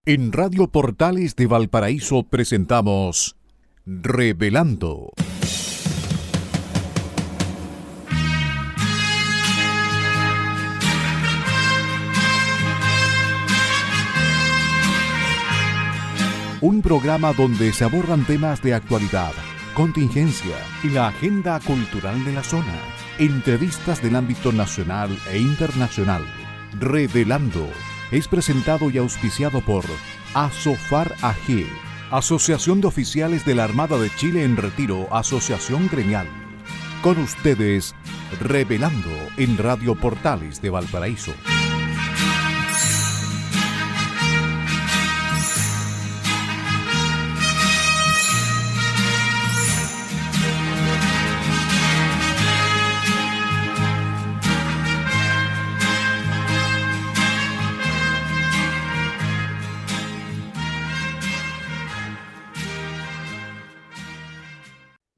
En Radio Portales de Valparaíso presentamos Revelando. Un programa donde se abordan temas de actualidad, contingencia y la agenda cultural de la zona. Entrevistas del ámbito nacional e internacional. Revelando es presentado y auspiciado por ASOFAR AG, Asociación de Oficiales de la Armada de Chile en Retiro, Asociación Gremial. Con ustedes, Revelando en Radio Portales de Valparaíso.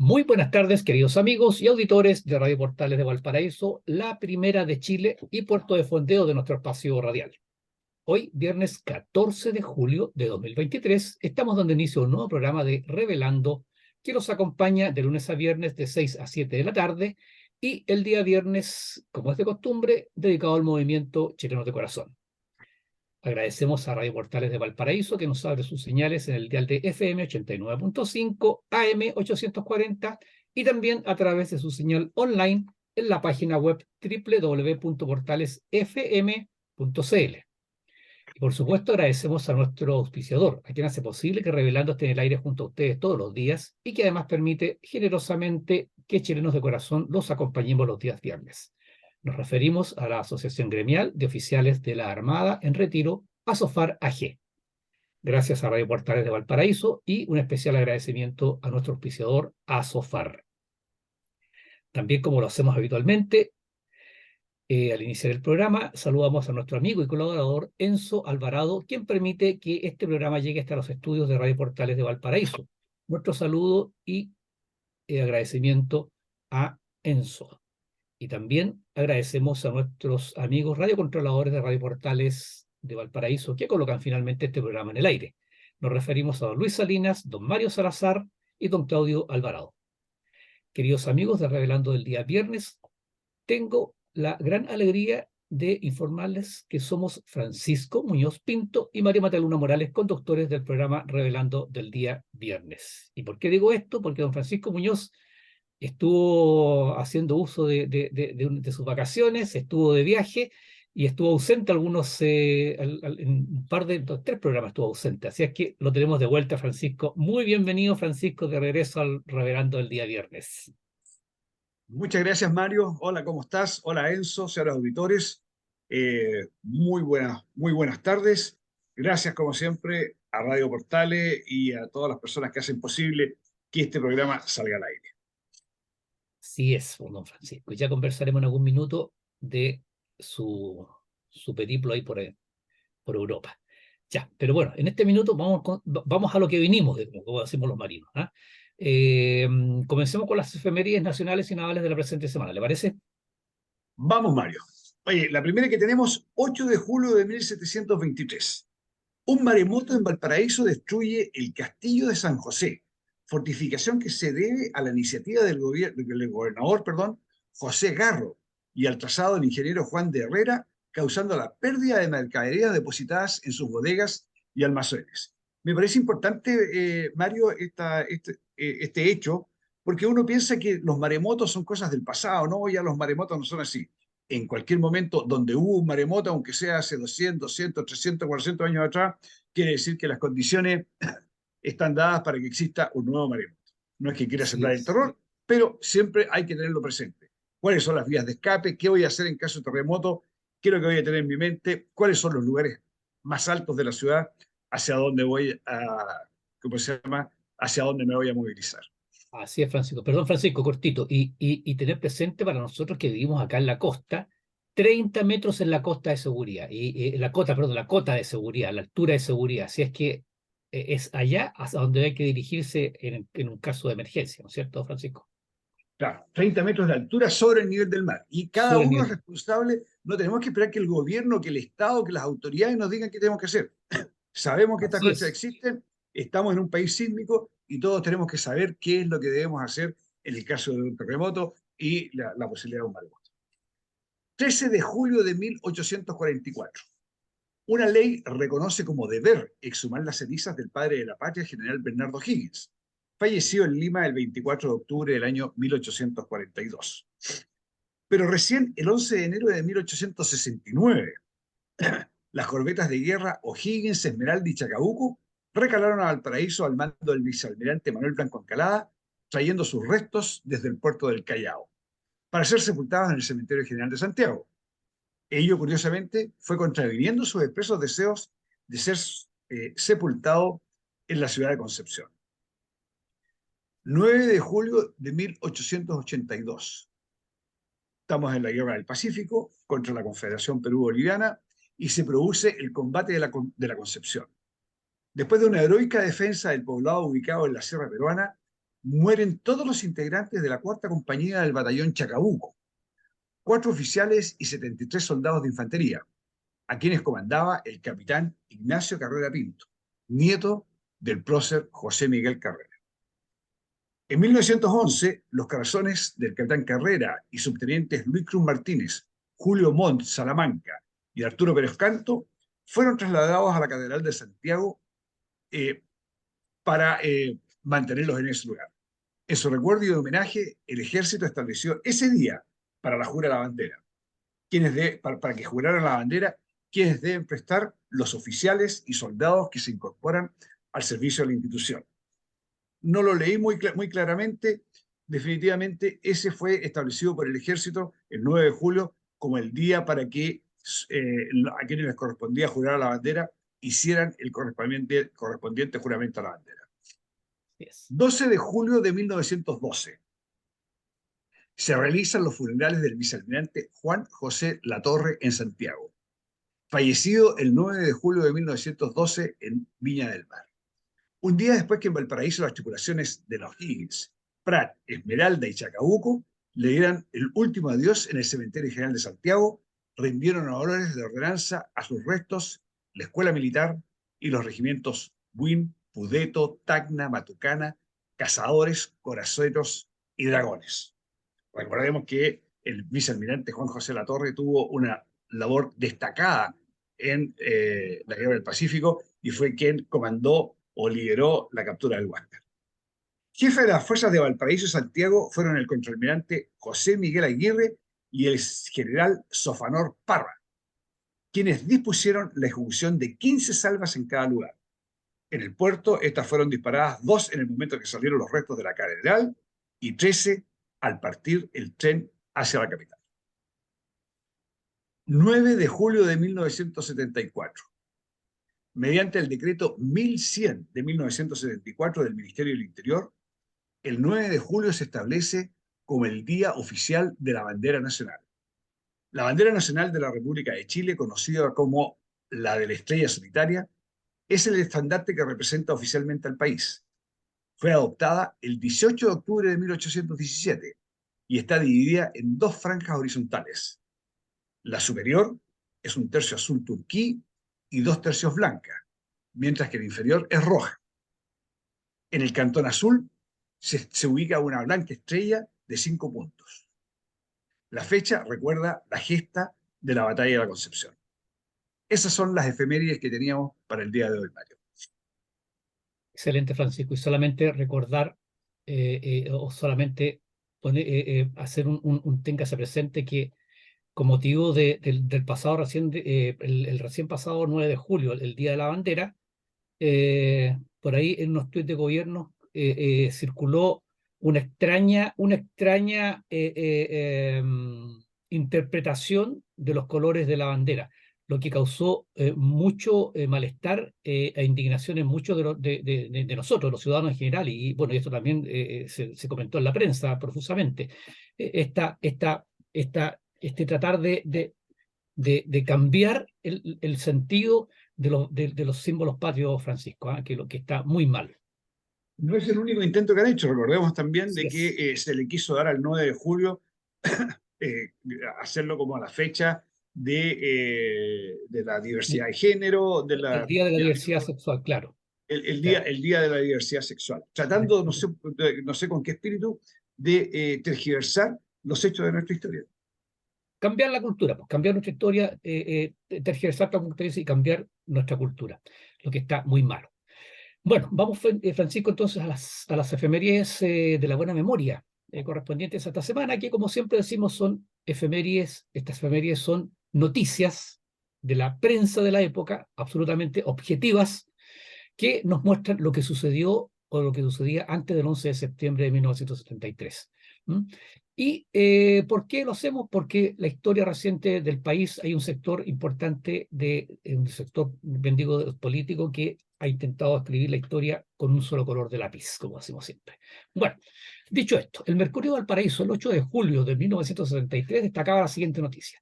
Muy buenas tardes, queridos amigos y auditores de Radio Portales de Valparaíso, la primera de Chile y puerto de fondeo de nuestro espacio radial. Hoy, viernes 14 de julio de 2023, estamos dando inicio a un nuevo programa de Revelando que nos acompaña de lunes a viernes de 6 a 7 de la tarde y el día viernes, como es de costumbre, dedicado al movimiento Chilenos de Corazón. Agradecemos a Radio Portales de Valparaíso que nos abre sus señales en el dial de FM 89.5, AM 840 y también a través de su señal online en la página web www.portalesfm.cl. Y por supuesto agradecemos a nuestro auspiciador, a quien hace posible que Revelando esté en el aire junto a ustedes todos los días y que además permite generosamente que Chilenos de Corazón los acompañemos los días viernes. Nos referimos a la Asociación Gremial de Oficiales de la Armada en Retiro, ASOFAR AG. Gracias a Radio Portales de Valparaíso y un especial agradecimiento a nuestro auspiciador ASOFAR. También, como lo hacemos habitualmente, al iniciar el programa, saludamos a nuestro amigo y colaborador Enzo Alvarado, quien permite que este programa llegue hasta los estudios de Radio Portales de Valparaíso. Nuestro saludo y agradecimiento a Enzo. Y también agradecemos a nuestros amigos radiocontroladores de Radio Portales de Valparaíso que colocan finalmente este programa en el aire. Nos referimos a don Luis Salinas, don Mario Salazar y don Claudio Alvarado. Queridos amigos de Revelando del día viernes, tengo la gran alegría de informarles que somos Francisco Muñoz Pinto y María Mataluna Morales, conductores del programa Revelando del día viernes. ¿Y por qué digo esto? Porque don Francisco Muñoz estuvo haciendo uso de sus vacaciones, estuvo de viaje y estuvo ausente en un par de, tres programas estuvo ausente. Así es que lo tenemos de vuelta, Francisco. Muy bienvenido, Francisco, de regreso al Revelando del día viernes. Muchas gracias, Mario. Hola, ¿cómo estás? Hola, Enzo, señores auditores. Muy buenas tardes. Gracias, como siempre, a Radio Portales y a todas las personas que hacen posible que este programa salga al aire. Así es, don Francisco. Ya conversaremos en algún minuto de su periplo ahí por Europa. Ya, pero bueno, en este minuto vamos a lo que vinimos, como decimos los marinos. Comencemos con las efemérides nacionales y navales de la presente semana, ¿le parece? Vamos, Mario. Oye, la primera que tenemos, 8 de julio de 1723. Un maremoto en Valparaíso destruye el castillo de San José, fortificación que se debe a la iniciativa del gobernador, José Garro, y al trazado del ingeniero Juan de Herrera, causando la pérdida de mercaderías depositadas en sus bodegas y almacenes. Me parece importante, Mario, este hecho, porque uno piensa que los maremotos son cosas del pasado, ¿no? Ya los maremotos no son así. En cualquier momento donde hubo un maremoto, aunque sea hace 200, 300, 400 años atrás, quiere decir que las condiciones están dadas para que exista un nuevo maremoto. No es que quiera sembrar el terror, pero siempre hay que tenerlo presente. ¿Cuáles son las vías de escape? ¿Qué voy a hacer en caso de terremoto? ¿Qué es lo que voy a tener en mi mente? ¿Cuáles son los lugares más altos de la ciudad? ¿Hacia dónde voy hacia dónde me voy a movilizar? Así es, Francisco. Perdón, Francisco, cortito. Y tener presente para nosotros que vivimos acá en la costa, 30 metros en la costa de seguridad. La cota de seguridad, la altura de seguridad. Así es que es allá hasta donde hay que dirigirse en un caso de emergencia, ¿no es cierto, Francisco? Claro, 30 metros de altura sobre el nivel del mar. Y cada uno es responsable. No tenemos que esperar que el gobierno, que el Estado, que las autoridades nos digan qué tenemos que hacer. Sabemos que estas Así cosas es. existen, estamos en un país sísmico y todos tenemos que saber qué es lo que debemos hacer en el caso de un terremoto y la posibilidad de un maremoto. 13 de julio de 1844. Una ley reconoce como deber exhumar las cenizas del padre de la patria, general Bernardo Higgins, fallecido en Lima el 24 de octubre del año 1842. Pero recién el 11 de enero de 1869, las corbetas de guerra O'Higgins, Esmeralda y Chacabuco recalaron a Valparaíso al mando del vicealmirante Manuel Blanco Encalada, trayendo sus restos desde el puerto del Callao, para ser sepultados en el Cementerio General de Santiago. Ello, curiosamente, fue contraviniendo sus expresos deseos de ser sepultado en la ciudad de Concepción. 9 de julio de 1882. Estamos en la Guerra del Pacífico contra la Confederación Perú-Boliviana y se produce el combate de la Concepción. Después de una heroica defensa del poblado ubicado en la Sierra Peruana, mueren todos los integrantes de la cuarta compañía del batallón Chacabuco, 4 oficiales y 73 soldados de infantería, a quienes comandaba el capitán Ignacio Carrera Pinto, nieto del prócer José Miguel Carrera. En 1911, los corazones del capitán Carrera y subtenientes Luis Cruz Martínez, Julio Montt Salamanca y Arturo Pérez Canto fueron trasladados a la Catedral de Santiago para mantenerlos en ese lugar. En su recuerdo y homenaje, el ejército estableció ese día para la jura de la bandera, para que juraran la bandera, quienes deben prestar los oficiales y soldados que se incorporan al servicio de la institución. No lo leí muy claramente, definitivamente ese fue establecido por el ejército el 9 de julio como el día para que a quienes les correspondía jurar a la bandera hicieran el correspondiente juramento a la bandera. Yes. 12 de julio de 1912. Se realizan los funerales del vicealmirante Juan José Latorre en Santiago, fallecido el 9 de julio de 1912 en Viña del Mar. Un día después que en Valparaíso las tripulaciones de los Higgins, Prat, Esmeralda y Chacabuco le dieran el último adiós en el Cementerio General de Santiago, rindieron honores de ordenanza a sus restos la Escuela Militar y los regimientos Buin, Pudeto, Tacna, Matucana, Cazadores, Coraceros y Dragones. Recordemos que el vicealmirante Juan José Latorre tuvo una labor destacada en la Guerra del Pacífico y fue quien comandó o lideró la captura del Huáscar. Jefe de las fuerzas de Valparaíso y Santiago fueron el contraalmirante José Miguel Aguirre y el general Sofanor Parra, quienes dispusieron la ejecución de 15 salvas en cada lugar. En el puerto, estas fueron disparadas 2 en el momento que salieron los restos de la catedral y 13 al partir el tren hacia la capital. 9 de julio de 1974. Mediante el decreto 1100 de 1974 del Ministerio del Interior, el 9 de julio se establece como el Día Oficial de la Bandera Nacional. La bandera nacional de la República de Chile, conocida como la de la Estrella Solitaria, es el estandarte que representa oficialmente al país. Fue adoptada el 18 de octubre de 1817 y está dividida en 2 franjas horizontales. La superior es un tercio azul turquí y 2 tercios blanca, mientras que la inferior es roja. En el cantón azul se ubica una blanca estrella de 5 puntos. La fecha recuerda la gesta de la Batalla de la Concepción. Esas son las efemérides que teníamos para el día de hoy, Mario. Excelente, Francisco. Y solamente recordar o solamente hacer téngase presente que con motivo del pasado el recién pasado 9 de julio, el Día de la Bandera, por ahí en unos tuits de gobierno circuló una extraña interpretación de los colores de la bandera, lo que causó mucho malestar e indignación en muchos de nosotros, los ciudadanos en general, y bueno, esto también se comentó en la prensa profusamente. Este tratar de cambiar el sentido de los símbolos patrios, Francisco, que lo que está muy mal. No es el único intento que han hecho. Recordemos también de Yes. que se le quiso dar al 9 de julio, hacerlo como a la fecha de la diversidad de género, El Día de la Diversidad Sexual, claro. Claro. el día de la diversidad sexual, tratando, no sé con qué espíritu, de tergiversar los hechos de nuestra historia. Cambiar la cultura, pues cambiar nuestra historia, tergiversar la cultura y cambiar nuestra cultura, lo que está muy malo. Bueno, vamos, Francisco, entonces a las efemérides de la buena memoria correspondientes a esta semana, que como siempre decimos son efemérides, estas efemérides son noticias de la prensa de la época, absolutamente objetivas, que nos muestran lo que sucedió o lo que sucedía antes del 11 de septiembre de 1973. ¿Mm? ¿Y por qué lo hacemos? Porque la historia reciente del país, hay un sector importante, un sector, bendigo, político, que ha intentado escribir la historia con un solo color de lápiz, como decimos siempre. Bueno, dicho esto, el Mercurio de Valparaíso, el 8 de julio de 1973, destacaba la siguiente noticia.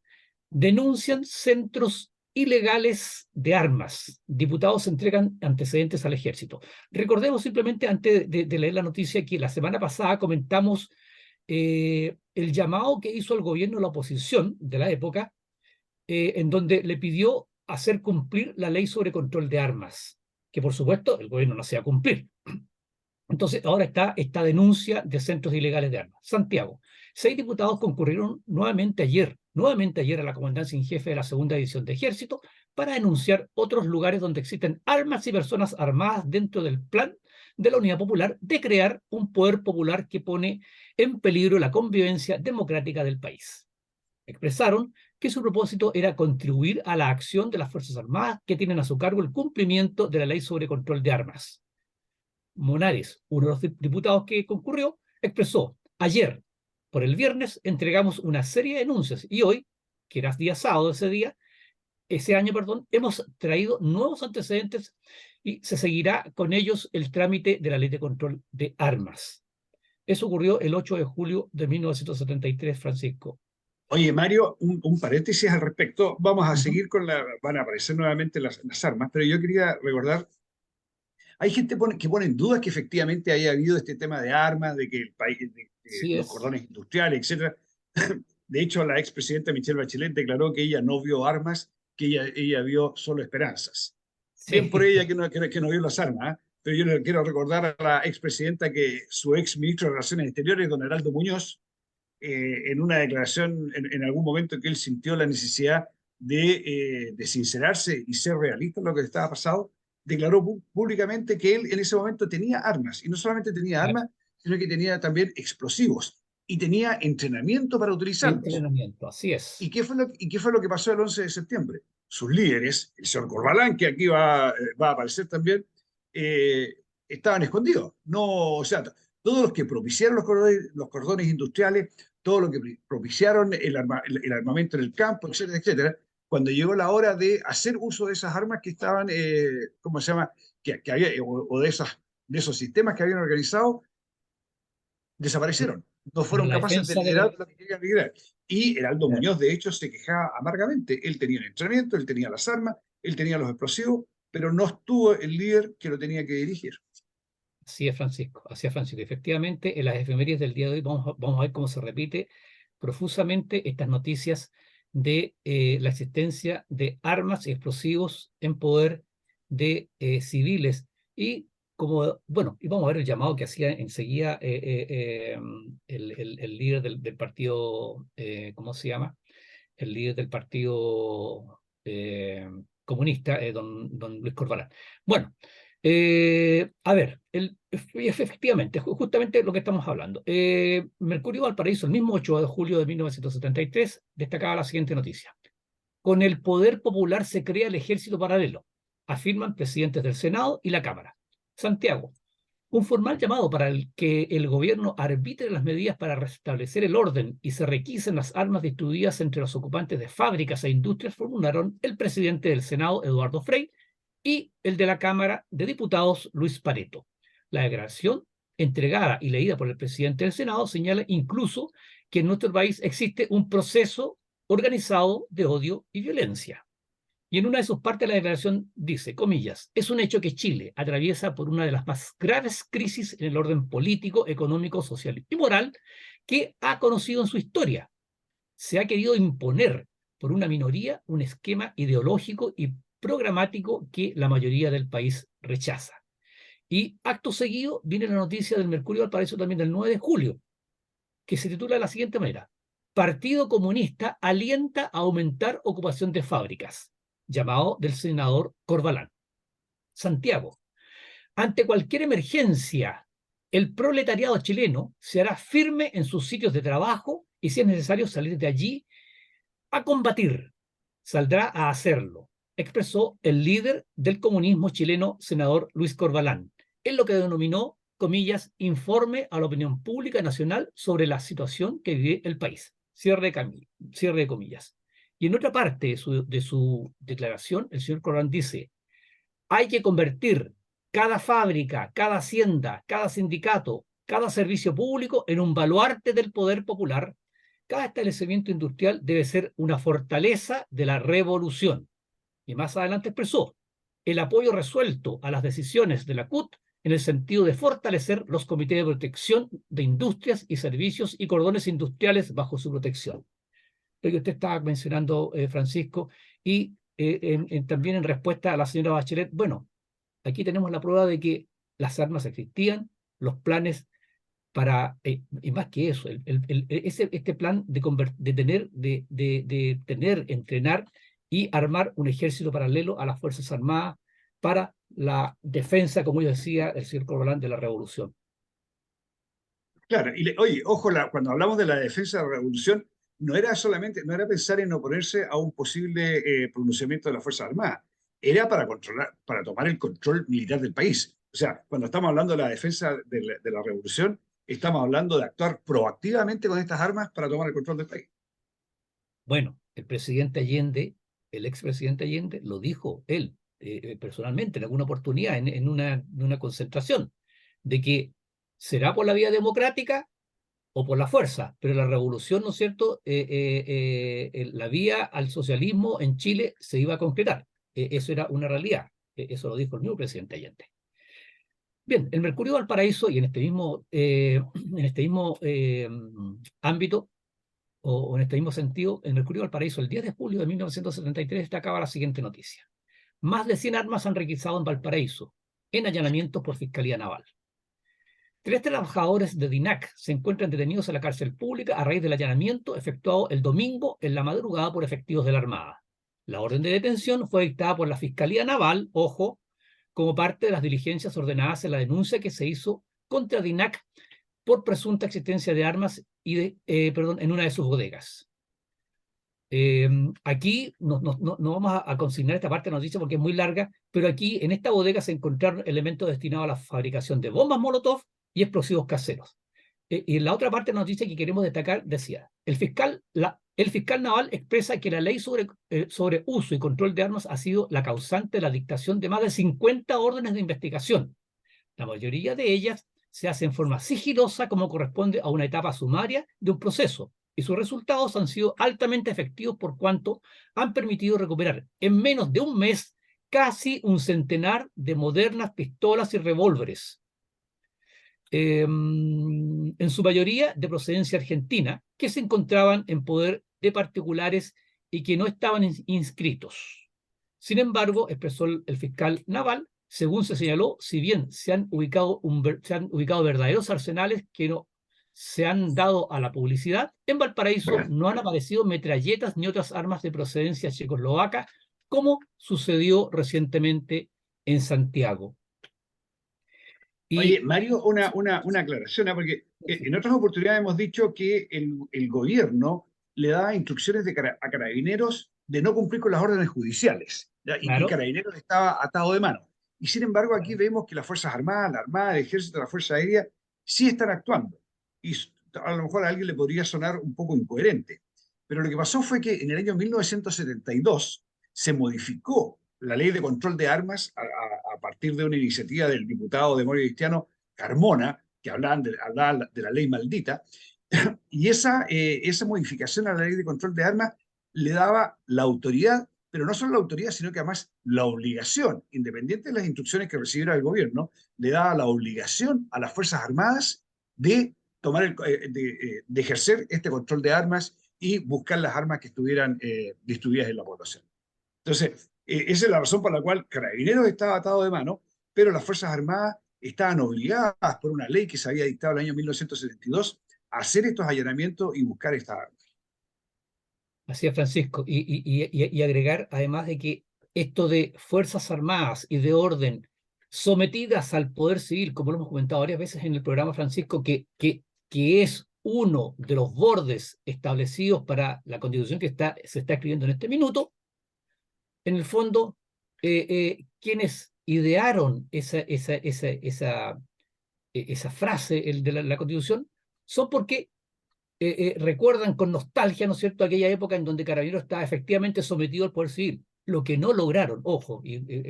Denuncian centros ilegales de armas. Diputados entregan antecedentes al ejército. Recordemos simplemente, antes de leer la noticia, que la semana pasada comentamos el llamado que hizo el gobierno a la oposición de la época, en donde le pidió hacer cumplir la ley sobre control de armas, que por supuesto el gobierno no hacía cumplir. Entonces ahora está esta denuncia de centros ilegales de armas. Santiago, 6 diputados concurrieron nuevamente ayer a la comandancia en jefe de la segunda división de ejército para denunciar otros lugares donde existen armas y personas armadas dentro del plan de la Unidad Popular de crear un poder popular que pone en peligro la convivencia democrática del país. Expresaron que su propósito era contribuir a la acción de las Fuerzas Armadas que tienen a su cargo el cumplimiento de la ley sobre control de armas. Monares, uno de los diputados que concurrió, expresó: ayer, por el viernes, entregamos una serie de denuncias y hoy, que era día sábado ese año, hemos traído nuevos antecedentes y se seguirá con ellos el trámite de la ley de control de armas. Eso ocurrió el 8 de julio de 1973, Francisco. Oye, Mario, un paréntesis al respecto. Vamos a seguir van a aparecer nuevamente las armas, pero yo quería recordar, hay gente que pone en duda que efectivamente haya habido este tema de armas, de que el país, los cordones industriales, etcétera. De hecho, la expresidenta Michelle Bachelet declaró que ella no vio armas, que ella vio solo esperanzas. Sí. Bien por ella que no vio las armas, ¿eh? Pero yo le quiero recordar a la expresidenta que su ex ministro de Relaciones Exteriores, don Heraldo Muñoz, en una declaración en algún momento que él sintió la necesidad de sincerarse y ser realista en lo que estaba pasando, declaró públicamente que él en ese momento tenía armas, y no solamente tenía armas, sino que tenía también explosivos, y tenía entrenamiento para utilizarlos. Entrenamiento, así es. ¿Y qué fue lo que pasó el 11 de septiembre? Sus líderes, el señor Corbalán, que aquí va a aparecer también, estaban escondidos. No, o sea, todos los que propiciaron los cordones industriales, todos los que propiciaron el armamento en el campo, etcétera, etcétera, cuando llegó la hora de hacer uso de esas armas que estaban, ¿cómo se llama? Que había, o de esos sistemas que habían organizado, desaparecieron. No fueron capaces de liderar lo que querían liderar. Y Heraldo Muñoz, de hecho, se quejaba amargamente. Él tenía el entrenamiento, él tenía las armas, él tenía los explosivos, pero no estuvo el líder que lo tenía que dirigir. Así es, Francisco. Así es, Francisco. Efectivamente, en las efemérides del día de hoy vamos a ver cómo se repite profusamente estas noticias de la existencia de armas y explosivos en poder de civiles. Y como, bueno, y vamos a ver el llamado que hacía enseguida el líder del partido, ¿cómo se llama? El líder del partido comunista, don Luis Corbalán. Bueno, a ver, efectivamente, justamente lo que estamos hablando. Mercurio Valparaíso, el mismo 8 de julio de 1973, destacaba la siguiente noticia. Con el poder popular se crea el ejército paralelo, afirman presidentes del Senado y la Cámara. Santiago, un formal llamado para que el gobierno arbitre las medidas para restablecer el orden y se requisen las armas distribuidas entre los ocupantes de fábricas e industrias formularon el presidente del Senado, Eduardo Frei, y el de la Cámara de Diputados, Luis Pareto. La declaración entregada y leída por el presidente del Senado señala incluso que en nuestro país existe un proceso organizado de odio y violencia. Y en una de sus partes la declaración dice, comillas, es un hecho que Chile atraviesa por una de las más graves crisis en el orden político, económico, social y moral que ha conocido en su historia. Se ha querido imponer por una minoría un esquema ideológico y programático que la mayoría del país rechaza. Y acto seguido viene la noticia del Mercurio de Valparaíso también del 9 de julio, que se titula de la siguiente manera: Partido Comunista alienta a aumentar ocupación de fábricas, llamado del senador Corbalán. Santiago: ante cualquier emergencia, el proletariado chileno se hará firme en sus sitios de trabajo y, si es necesario salir de allí a combatir, saldrá a hacerlo, expresó el líder del comunismo chileno, senador Luis Corbalán, en lo que denominó, comillas, informe a la opinión pública nacional sobre la situación que vive el país. Cierre de comillas. Y en otra parte de su declaración, el señor Corbalán dice: hay que convertir cada fábrica, cada hacienda, cada sindicato, cada servicio público en un baluarte del poder popular. Cada establecimiento industrial debe ser una fortaleza de la revolución. Y más adelante expresó el apoyo resuelto a las decisiones de la CUT en el sentido de fortalecer los comités de protección de industrias y servicios y cordones industriales bajo su protección. Lo que usted estaba mencionando, Francisco, y también en respuesta a la señora Bachelet, bueno, aquí tenemos la prueba de que las armas existían, los planes para, y más que eso, este plan de tener, entrenar y armar un ejército paralelo a las Fuerzas Armadas para la defensa, como yo decía, el señor Corbalán, de la revolución. Claro, oye, ojo, cuando hablamos de la defensa de la revolución, no era solamente, no era pensar en oponerse a un posible pronunciamiento de las Fuerzas Armadas, era para controlar, para tomar el control militar del país. O sea, cuando estamos hablando de la defensa de la revolución, estamos hablando de actuar proactivamente con estas armas para tomar el control del país. Bueno, el presidente Allende, el expresidente Allende, lo dijo él personalmente en alguna oportunidad, en una concentración, de que será por la vía democrática o por la fuerza, pero la revolución, ¿no es cierto?, la vía al socialismo en Chile se iba a concretar. Eso era una realidad. Eso lo dijo el mismo presidente Allende. Bien, el Mercurio de Valparaíso, y en este mismo ámbito, o en este mismo sentido, el Mercurio de Valparaíso, el 10 de julio de 1973, destacaba la siguiente noticia: más de 100 armas han requisado en Valparaíso, en allanamientos por Fiscalía Naval. 3 trabajadores de DINAC se encuentran detenidos en la cárcel pública a raíz del allanamiento efectuado el domingo en la madrugada por efectivos de la Armada. La orden de detención fue dictada por la Fiscalía Naval, ojo, como parte de las diligencias ordenadas en la denuncia que se hizo contra DINAC por presunta existencia de armas en una de sus bodegas. Aquí no vamos a consignar esta parte de la noticia porque es muy larga, pero aquí en esta bodega se encontraron elementos destinados a la fabricación de bombas Molotov y explosivos caseros. Y en la otra parte de la noticia que queremos destacar decía: el fiscal naval expresa que la ley sobre uso y control de armas ha sido la causante de la dictación de más de 50 órdenes de investigación. La mayoría de ellas se hace en forma sigilosa, como corresponde a una etapa sumaria de un proceso, y sus resultados han sido altamente efectivos por cuanto han permitido recuperar en menos de un mes casi un centenar de modernas pistolas y revólveres, en su mayoría de procedencia argentina, que se encontraban en poder de particulares y que no estaban inscritos. Sin embargo, expresó el fiscal naval, según se señaló, si bien se han ubicado verdaderos arsenales que no se han dado a la publicidad, en Valparaíso no han aparecido metralletas ni otras armas de procedencia checoslovaca, como sucedió recientemente en Santiago. Oye, Mario, una aclaración, porque en otras oportunidades hemos dicho que el gobierno le da instrucciones a carabineros de no cumplir con las órdenes judiciales, ¿ya? Y Carabineros estaba atado de mano. Y sin embargo, aquí vemos que las Fuerzas Armadas, la Armada, el Ejército, la Fuerza Aérea, sí están actuando. Y a lo mejor a alguien le podría sonar un poco incoherente. Pero lo que pasó fue que en el año 1972 se modificó la ley de control de armas a partir de una iniciativa del diputado democristiano Carmona, que hablaba de la ley maldita, y esa modificación a la ley de control de armas le daba la autoridad, pero no solo la autoridad, sino que además la obligación, independiente de las instrucciones que recibiera el gobierno, le daba la obligación a las Fuerzas Armadas de ejercer este control de armas y buscar las armas que estuvieran distribuidas en la población. Entonces, esa es la razón por la cual Carabineros estaba atado de mano, pero las Fuerzas Armadas estaban obligadas por una ley que se había dictado en el año 1972 a hacer estos allanamientos y buscar estas armas. Así es, Francisco. Y agregar, además de que esto de Fuerzas Armadas y de orden sometidas al poder civil, como lo hemos comentado varias veces en el programa, Francisco, que es uno de los bordes establecidos para la Constitución que se está escribiendo en este minuto, en el fondo, quienes idearon esa frase de la Constitución son porque recuerdan con nostalgia, ¿no es cierto?, aquella época en donde Carabineros estaba efectivamente sometido al poder civil. Lo que no lograron, ojo,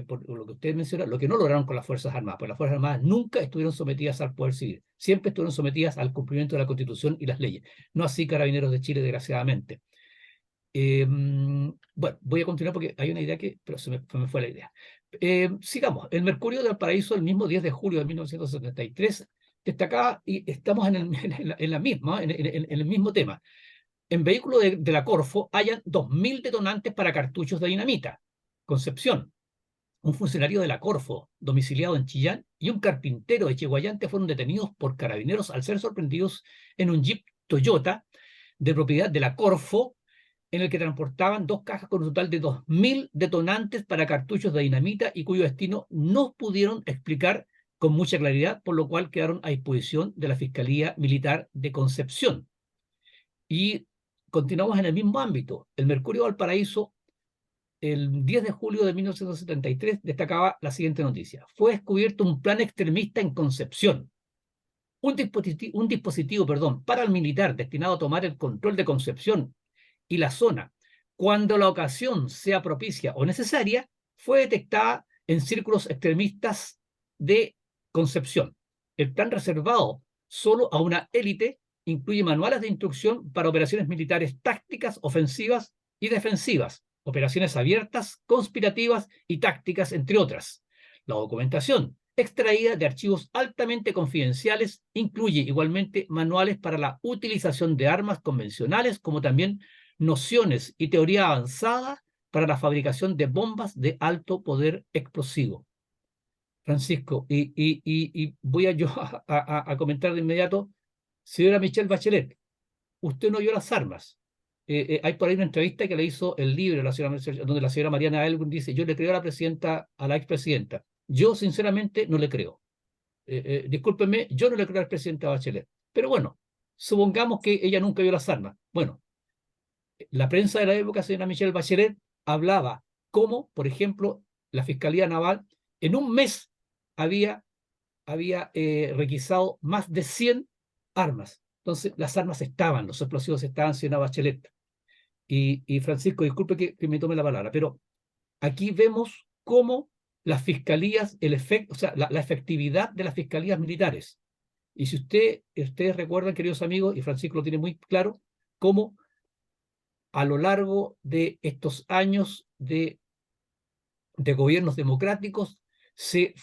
por lo que usted menciona, lo que no lograron con las Fuerzas Armadas, porque las Fuerzas Armadas nunca estuvieron sometidas al poder civil, siempre estuvieron sometidas al cumplimiento de la Constitución y las leyes. No así Carabineros de Chile, desgraciadamente. Bueno, voy a continuar porque hay una idea pero se me fue la idea. Sigamos. El Mercurio de Valparaíso, el mismo 10 de julio de 1973, destacaba, y estamos en la misma, en el mismo tema. En vehículo de la Corfo hayan 2.000 detonantes para cartuchos de dinamita. Concepción. Un funcionario de la Corfo, domiciliado en Chillán, y un carpintero de Chiguayante fueron detenidos por Carabineros al ser sorprendidos en un Jeep Toyota de propiedad de la Corfo, en el que transportaban 2 cajas con un total de 2.000 detonantes para cartuchos de dinamita y cuyo destino no pudieron explicar con mucha claridad, por lo cual quedaron a disposición de la Fiscalía Militar de Concepción. Y continuamos en el mismo ámbito. El Mercurio Valparaíso, el 10 de julio de 1973, destacaba la siguiente noticia. Fue descubierto un plan extremista en Concepción. Un dispositivo paramilitar destinado a tomar el control de Concepción y la zona, cuando la ocasión sea propicia o necesaria, fue detectada en círculos extremistas de Concepción. El plan, reservado solo a una élite, incluye manuales de instrucción para operaciones militares tácticas, ofensivas y defensivas, operaciones abiertas, conspirativas y tácticas, entre otras. La documentación, extraída de archivos altamente confidenciales, incluye igualmente manuales para la utilización de armas convencionales, como también nociones y teoría avanzada para la fabricación de bombas de alto poder explosivo. Francisco, y voy yo a comentar de inmediato, señora Michelle Bachelet, usted no vio las armas. Hay por ahí una entrevista que le hizo el libro donde la señora Mariana Elwin dice, yo le creo a la expresidenta. Yo sinceramente no le creo. Discúlpeme, yo no le creo al presidente Bachelet. Pero bueno, supongamos que ella nunca vio las armas. Bueno, la prensa de la época, señora Michelle Bachelet, hablaba cómo, por ejemplo, la Fiscalía Naval en un mes había requisado más de 100 armas. Entonces, las armas estaban, los explosivos estaban, señora Bachelet. Y Francisco, disculpe que me tome la palabra, pero aquí vemos cómo las fiscalías, la efectividad de las fiscalías militares. Y si ustedes recuerdan, queridos amigos, y Francisco lo tiene muy claro, cómo a lo largo de estos años de gobiernos democráticos se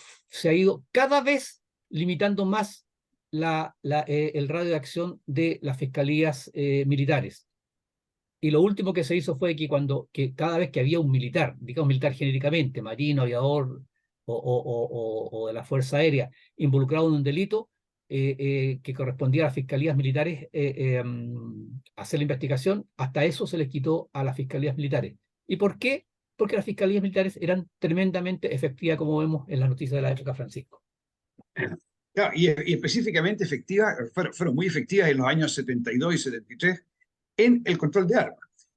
ha ido cada vez limitando más el radio de acción de las fiscalías militares. Y lo último que se hizo fue que cada vez que había un militar, digamos militar genéricamente, marino, aviador o de la Fuerza Aérea, involucrado en un delito, que correspondía a las fiscalías militares hacer la investigación, hasta eso se les quitó a las fiscalías militares. ¿Y por qué? Porque las fiscalías militares eran tremendamente efectivas, como vemos en las noticias de la época, Francisco. Claro, y específicamente efectivas, fueron muy efectivas en los años 72 y 73 en el control de armas.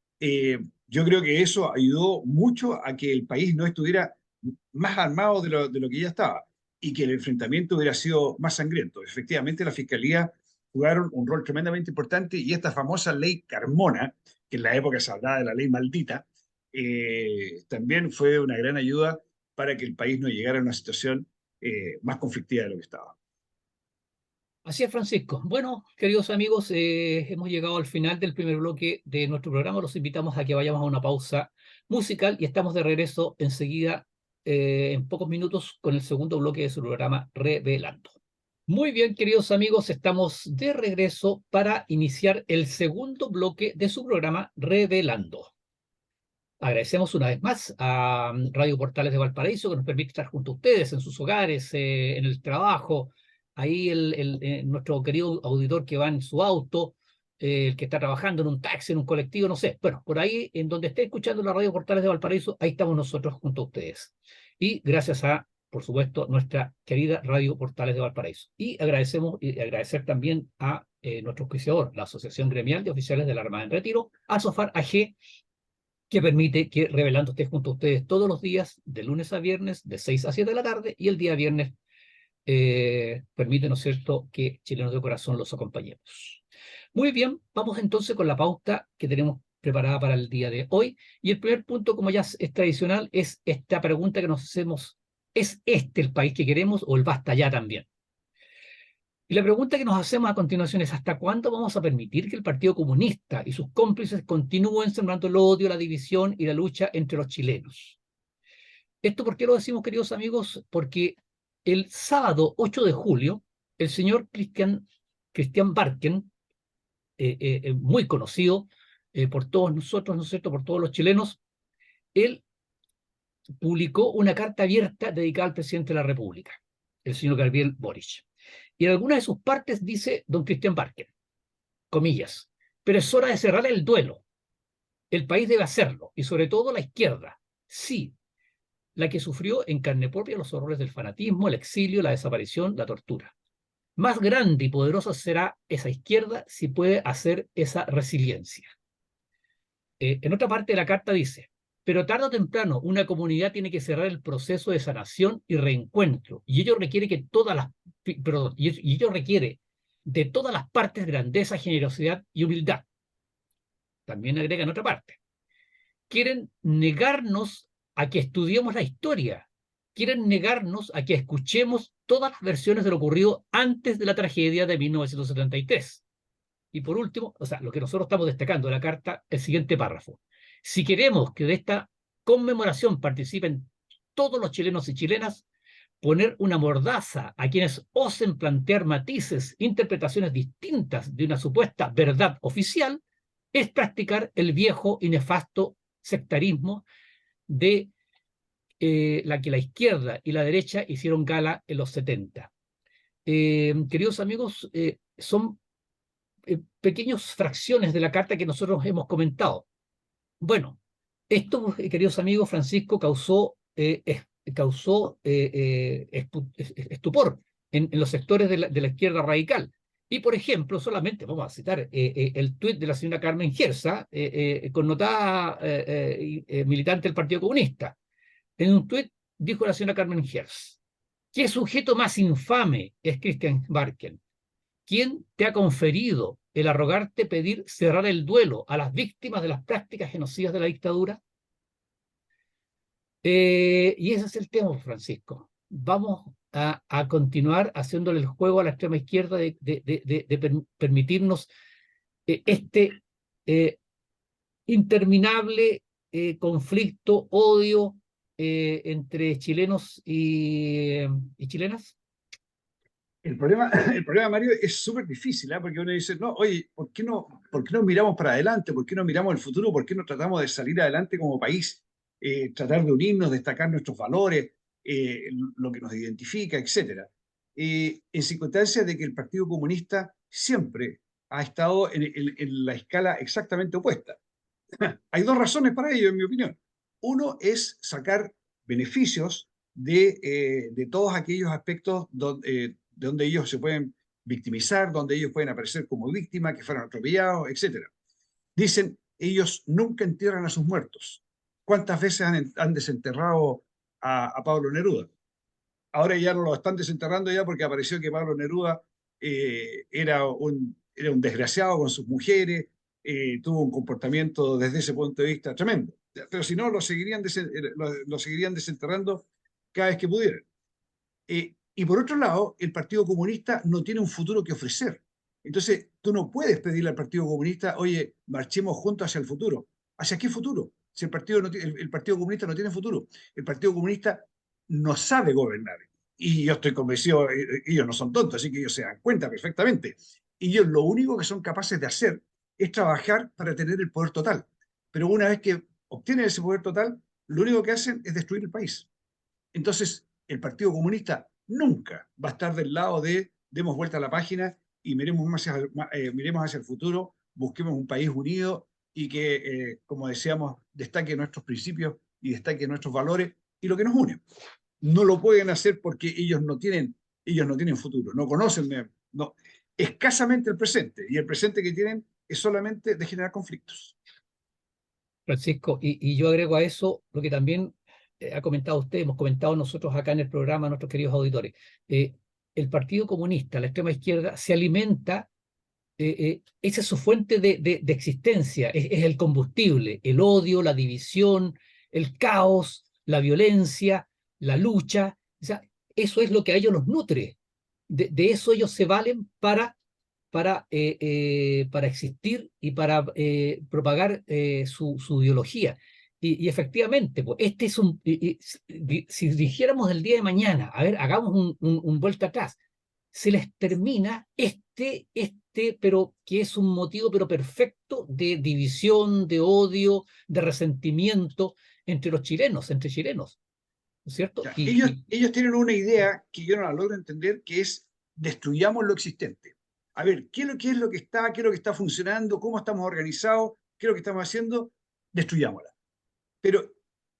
Yo creo que eso ayudó mucho a que el país no estuviera más armado de lo que ya estaba y que el enfrentamiento hubiera sido más sangriento. Efectivamente, la Fiscalía jugaron un rol tremendamente importante y esta famosa ley Carmona, que en la época se hablaba de la ley maldita, también fue una gran ayuda para que el país no llegara a una situación más conflictiva de lo que estaba. Así es, Francisco. Bueno, queridos amigos, hemos llegado al final del primer bloque de nuestro programa. Los invitamos a que vayamos a una pausa musical y estamos de regreso enseguida, en pocos minutos, con el segundo bloque de su programa Revelando. Muy bien, queridos amigos, estamos de regreso para iniciar el segundo bloque de su programa Revelando. Agradecemos una vez más a Radio Portales de Valparaíso, que nos permite estar junto a ustedes en sus hogares, en el trabajo. Ahí nuestro querido auditor que va en su auto, el que está trabajando en un taxi, en un colectivo, no sé. Bueno, por ahí, en donde esté escuchando la Radio Portales de Valparaíso, ahí estamos nosotros junto a ustedes. Y gracias a, por supuesto, nuestra querida Radio Portales de Valparaíso. Y agradecemos y agradecer también a nuestro auspiciador, la Asociación Gremial de Oficiales de la Armada en Retiro, ASOFAR AG, que permite que Revelando esté junto a ustedes todos los días, de lunes a viernes, de 6 a 7 de la tarde, y el día viernes permite, ¿no es cierto?, que Chilenos de Corazón los acompañemos. Muy bien, vamos entonces con la pauta que tenemos preparada para el día de hoy. Y el primer punto, como ya es tradicional, es esta pregunta que nos hacemos: ¿es este el país que queremos o el basta ya también? Y la pregunta que nos hacemos a continuación es: ¿hasta cuándo vamos a permitir que el Partido Comunista y sus cómplices continúen sembrando el odio, la división y la lucha entre los chilenos? ¿Esto por qué lo decimos, queridos amigos? Porque el sábado 8 de julio, el señor Christian Barken, muy conocido por todos nosotros, ¿no es cierto?, por todos los chilenos, él publicó una carta abierta dedicada al presidente de la República, el señor Gabriel Boric. Y en alguna de sus partes dice don Christian Barken, comillas: pero es hora de cerrar el duelo. El país debe hacerlo, y sobre todo la izquierda. Sí, la que sufrió en carne propia los horrores del fanatismo, el exilio, la desaparición, la tortura. Más grande y poderosa será esa izquierda si puede hacer esa resiliencia. En otra parte de la carta dice: pero tarde o temprano una comunidad tiene que cerrar el proceso de sanación y reencuentro, y ello requiere y ello requiere de todas las partes grandeza, generosidad y humildad. También agrega en otra parte: quieren negarnos a que estudiemos la historia, quieren negarnos a que escuchemos todas las versiones de lo ocurrido antes de la tragedia de 1973. Y por último, o sea, lo que nosotros estamos destacando de la carta, el siguiente párrafo: si queremos que de esta conmemoración participen todos los chilenos y chilenas, poner una mordaza a quienes osen plantear matices, interpretaciones distintas de una supuesta verdad oficial, es practicar el viejo y nefasto sectarismo de la que la izquierda y la derecha hicieron gala en los 70. Queridos amigos, son pequeñas fracciones de la carta que nosotros hemos comentado. Bueno, esto, queridos amigos, Francisco, causó estupor en los sectores de la izquierda radical. Y, por ejemplo, solamente vamos a citar el tuit de la señora Carmen Gersa, connotada militante del Partido Comunista. En un tuit dijo la señora Carmen Gers: ¿qué sujeto más infame es Christian Barken? ¿Quién te ha conferido el arrogarte pedir cerrar el duelo a las víctimas de las prácticas genocidas de la dictadura? Y ese es el tema, Francisco. Vamos a continuar haciéndole el juego a la extrema izquierda de permitirnos este interminable conflicto, odio entre chilenos y chilenas. El problema, el problema, Mario, es súper difícil, ¿eh? Porque uno dice, no, oye, por qué no miramos para adelante? ¿Por qué no miramos el futuro? ¿Por qué no tratamos de salir adelante como país? Tratar de unirnos, destacar nuestros valores, lo que nos identifica, etcétera. En circunstancias de que el Partido Comunista siempre ha estado en la escala exactamente opuesta. Hay dos razones para ello, en mi opinión. Uno es sacar beneficios de todos aquellos aspectos donde ellos se pueden victimizar, donde ellos pueden aparecer como víctimas, que fueron atropellados, etc. Dicen, ellos nunca entierran a sus muertos. ¿Cuántas veces han desenterrado a Pablo Neruda? Ahora ya no lo están desenterrando ya porque apareció que Pablo Neruda era un desgraciado con sus mujeres, tuvo un comportamiento desde ese punto de vista tremendo. Pero si no, lo seguirían desenterrando cada vez que pudieran. Y por otro lado, el Partido Comunista no tiene un futuro que ofrecer. Entonces, tú no puedes pedirle al Partido Comunista, oye, marchemos juntos hacia el futuro. ¿Hacia qué futuro? Si el Partido Comunista no tiene futuro. El Partido Comunista no sabe gobernar. Y yo estoy convencido, ellos no son tontos, así que ellos se dan cuenta perfectamente. Y ellos lo único que son capaces de hacer es trabajar para tener el poder total. Pero una vez que obtienen ese poder total, lo único que hacen es destruir el país. Entonces, el Partido Comunista nunca va a estar del lado de demos vuelta a la página y miremos hacia el futuro, busquemos un país unido y que, como decíamos, destaque nuestros principios y destaque nuestros valores y lo que nos une. No lo pueden hacer porque ellos no tienen futuro, no conocen no, escasamente el presente, y el presente que tienen es solamente de generar conflictos. Francisco, y yo agrego a eso lo que también ha comentado usted, hemos comentado nosotros acá en el programa, nuestros queridos auditores. El Partido Comunista, la extrema izquierda, se alimenta, esa es su fuente de existencia, es el combustible, el odio, la división, el caos, la violencia, la lucha. O sea, eso es lo que a ellos los nutre. De eso ellos se valen para existir y para propagar su ideología. Y efectivamente, pues, este es si dijéramos el día de mañana, a ver, hagamos un vuelta atrás, se les termina pero que es un motivo pero perfecto de división, de odio, de resentimiento entre los chilenos, entre chilenos, ¿no es cierto? O sea, ellos tienen una idea que yo no la logro entender, que es destruyamos lo existente. A ver, qué es lo que está, qué es lo que está funcionando, cómo estamos organizados, qué es lo que estamos haciendo? Destruyámosla. Pero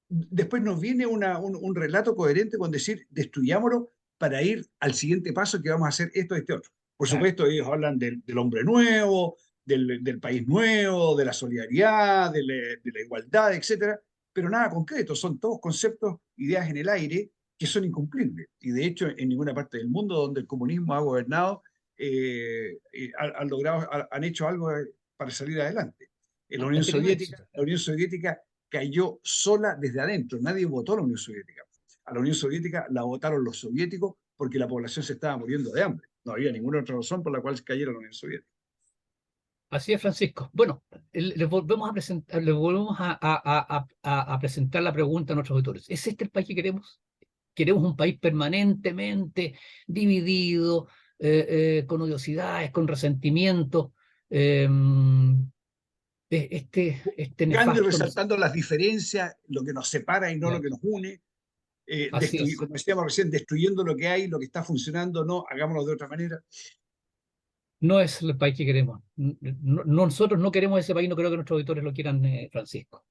después nos viene un relato coherente con decir destruyámoslo para ir al siguiente paso, que vamos a hacer esto, este otro. Por Claro. supuesto, ellos hablan del hombre nuevo, del país nuevo, de la solidaridad, de la igualdad, etcétera, pero nada concreto, son todos conceptos, ideas en el aire que son incumplibles. Y de hecho, en ninguna parte del mundo donde el comunismo ha gobernado, han hecho algo para salir adelante. En Han tenido éxito. La Unión Soviética cayó sola desde adentro, nadie votó a la Unión Soviética. A la Unión Soviética la votaron los soviéticos porque la población se estaba muriendo de hambre. No había ninguna otra razón por la cual cayera la Unión Soviética. Así es, Francisco. Bueno, les volvemos a presentar, les volvemos a presentar la pregunta a nuestros auditores. ¿Es este el país que queremos? ¿Queremos un país permanentemente dividido, con odiosidades, con resentimiento? Eh, Gandhi nefasto. resaltando las diferencias, lo que nos separa y no lo que nos une. Así es. Como decíamos recién, destruyendo lo que hay, lo que está funcionando, no, hagámoslo de otra manera. No es el país que queremos. Nosotros no queremos ese país, no creo que nuestros auditores lo quieran, Francisco.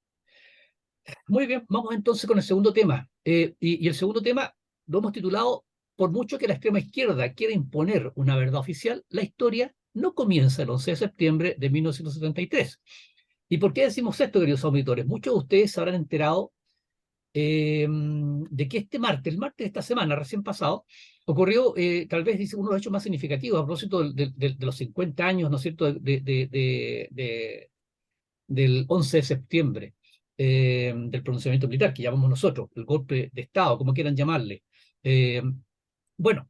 Muy bien, vamos entonces con el segundo tema. Y el segundo tema lo hemos titulado: por mucho que la extrema izquierda quiera imponer una verdad oficial, la historia no comienza el 11 de septiembre de 1973. ¿Y por qué decimos esto, queridos auditores? Muchos de ustedes se habrán enterado de que el martes de esta semana, recién pasado, ocurrió, tal vez dice, uno de los hechos más significativos a propósito de los 50 años, ¿no es cierto?, del 11 de septiembre, del pronunciamiento militar, que llamamos nosotros, el golpe de Estado, como quieran llamarle. Bueno,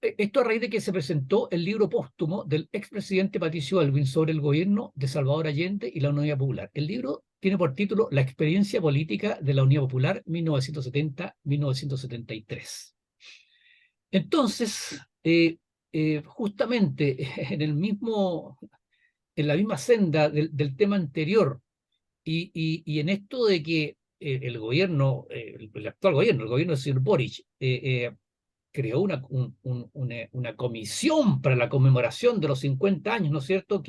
esto a raíz de que se presentó el libro póstumo del expresidente Patricio Aylwin sobre el gobierno de Salvador Allende y la Unidad Popular. El libro tiene por título La experiencia política de la Unidad Popular 1970-1973. Entonces, justamente en la misma senda del tema anterior, y en esto de que el gobierno, el actual gobierno, el gobierno del señor Boric, creó una comisión para la conmemoración de los 50 años, ¿no es cierto?,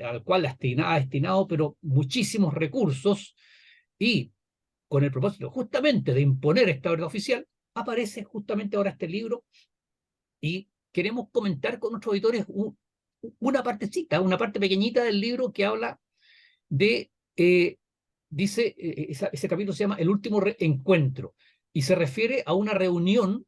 al cual ha destinado pero muchísimos recursos, y con el propósito justamente de imponer esta verdad oficial, aparece justamente ahora este libro, y queremos comentar con nuestros auditores una partecita, una parte pequeñita del libro que habla dice, ese capítulo se llama El último encuentro, y se refiere a una reunión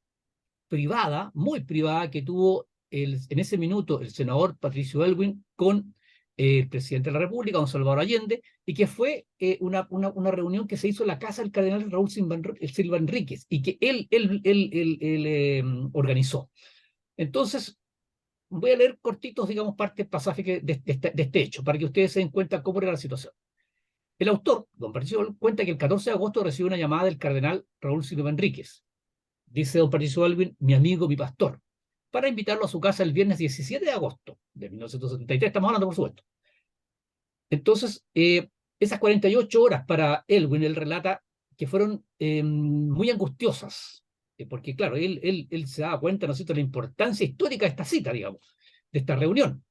privada, muy privada, que tuvo en ese minuto el senador Patricio Aylwin con el presidente de la República, don Salvador Allende, y que fue una reunión que se hizo en la casa del cardenal Raúl Silva Enríquez, y que él organizó. Entonces, voy a leer cortitos, digamos, partes pasajes de este hecho, para que ustedes se den cuenta cómo era la situación. El autor, don Patricio Aylwin, cuenta que el 14 de agosto recibió una llamada del cardenal Raúl Silva Enríquez. Dice don Patricio Aylwin, mi amigo, mi pastor, para invitarlo a su casa el viernes 17 de agosto de 1973. Estamos hablando, por supuesto. Entonces, esas 48 horas para Aylwin, él relata que fueron muy angustiosas, porque claro, él se daba cuenta, ¿no es cierto?, de la importancia histórica de esta cita, digamos, de esta reunión.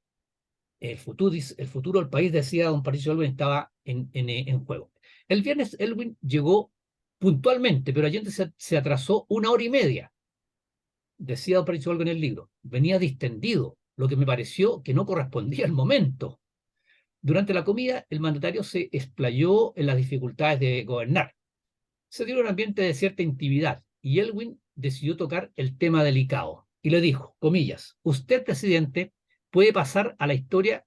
El futuro del país, decía don Patricio Aylwin, estaba en juego. El viernes Aylwin llegó puntualmente, pero Allende se atrasó 1 hora y media, decía don Patricio Aylwin en el libro. Venía distendido, lo que me pareció que no correspondía al momento. Durante la comida, el mandatario se explayó en las dificultades de gobernar. Se dio un ambiente de cierta intimidad y Aylwin decidió tocar el tema delicado y le dijo, comillas, usted, presidente, puede pasar a la historia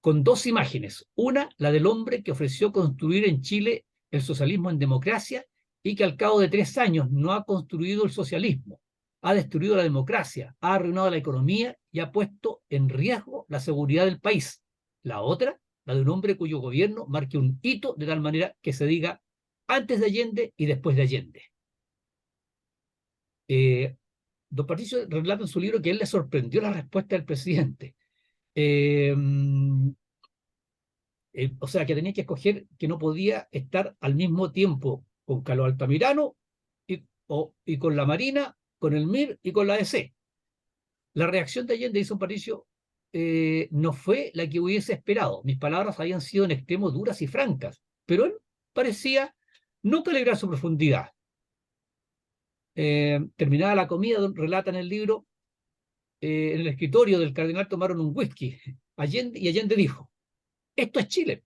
con 2 imágenes. Una, la del hombre que ofreció construir en Chile el socialismo en democracia y que al cabo de 3 años no ha construido el socialismo, ha destruido la democracia, ha arruinado la economía y ha puesto en riesgo la seguridad del país. La otra, la de un hombre cuyo gobierno marque un hito de tal manera que se diga antes de Allende y después de Allende. Don Patricio relata en su libro que él le sorprendió la respuesta del presidente. O sea, que tenía que escoger que no podía estar al mismo tiempo con Carlos Altamirano y con la Marina, con el MIR y con la DC. La reacción de Allende, dice don Patricio, no fue la que hubiese esperado. Mis palabras habían sido en extremo duras y francas, pero él parecía no calibrar su profundidad. Terminada la comida, relata en el libro, en el escritorio del cardenal tomaron un whisky. Allende dijo, esto es Chile.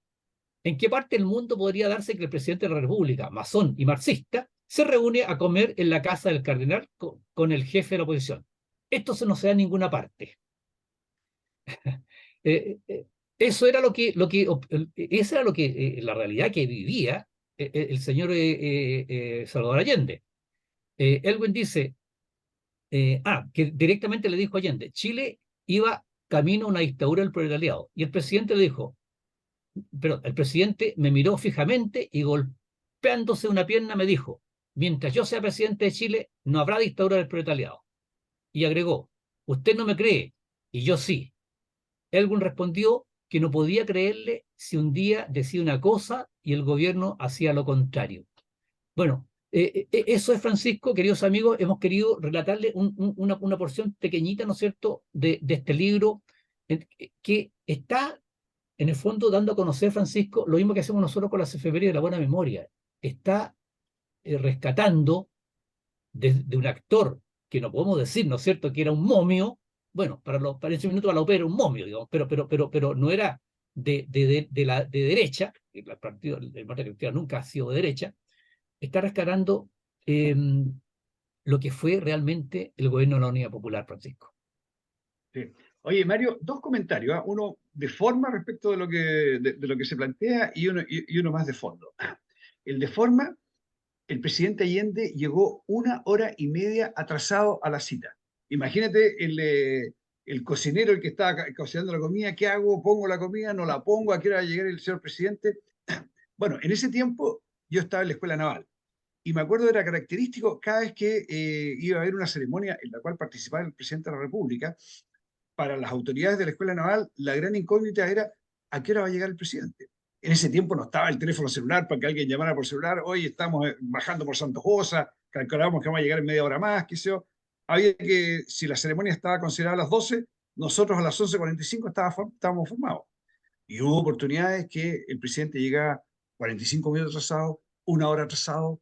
¿En qué parte del mundo podría darse que el presidente de la República, masón y marxista, se reúne a comer en la casa del cardenal con el jefe de la oposición? Esto no se da en ninguna parte. Eso era esa era la realidad que vivía el señor Salvador Allende. Aylwin dice, que directamente le dijo a Allende, Chile iba camino a una dictadura del proletariado. Y el presidente le dijo, pero el presidente me miró fijamente y golpeándose una pierna me dijo, mientras yo sea presidente de Chile, no habrá dictadura del proletariado. Y agregó, usted no me cree, y yo sí. Aylwin respondió que no podía creerle si un día decía una cosa y el gobierno hacía lo contrario. Bueno, eso es, Francisco, queridos amigos, hemos querido relatarle una porción pequeñita, ¿no es cierto?, de este libro que está, en el fondo, dando a conocer, Francisco, lo mismo que hacemos nosotros con las efemérides de la buena memoria. Está rescatando de un actor que no podemos decir, ¿no es cierto?, que era un momio. Bueno, para ese minuto a la ópera era un momio, digamos, pero no era de derecha. El partido cristiano nunca ha sido de derecha. Está rescatando lo que fue realmente el gobierno de la Unidad Popular, Francisco. Sí. Oye, Mario, 2 comentarios, ¿eh? Uno de forma respecto de lo que se plantea y uno más de fondo. El de forma, el presidente Allende llegó 1 hora y media atrasado a la cita. Imagínate el cocinero, el que estaba cocinando la comida, ¿qué hago? ¿Pongo la comida? ¿No la pongo? ¿A qué hora va a llegar el señor presidente? Bueno, en ese tiempo yo estaba en la escuela naval y me acuerdo, era característico cada vez que iba a haber una ceremonia en la cual participaba el presidente de la República. Para las autoridades de la escuela naval, la gran incógnita era ¿a qué hora va a llegar el presidente? En ese tiempo no estaba el teléfono celular para que alguien llamara por celular, hoy estamos bajando por Santa Rosa, calculábamos que vamos a llegar en media hora más, qué sé yo. Había que, si la ceremonia estaba considerada a las 12, nosotros a las 11:45 estábamos formados. Y hubo oportunidades que el presidente llegaba 45 minutos atrasado, 1 hora atrasado,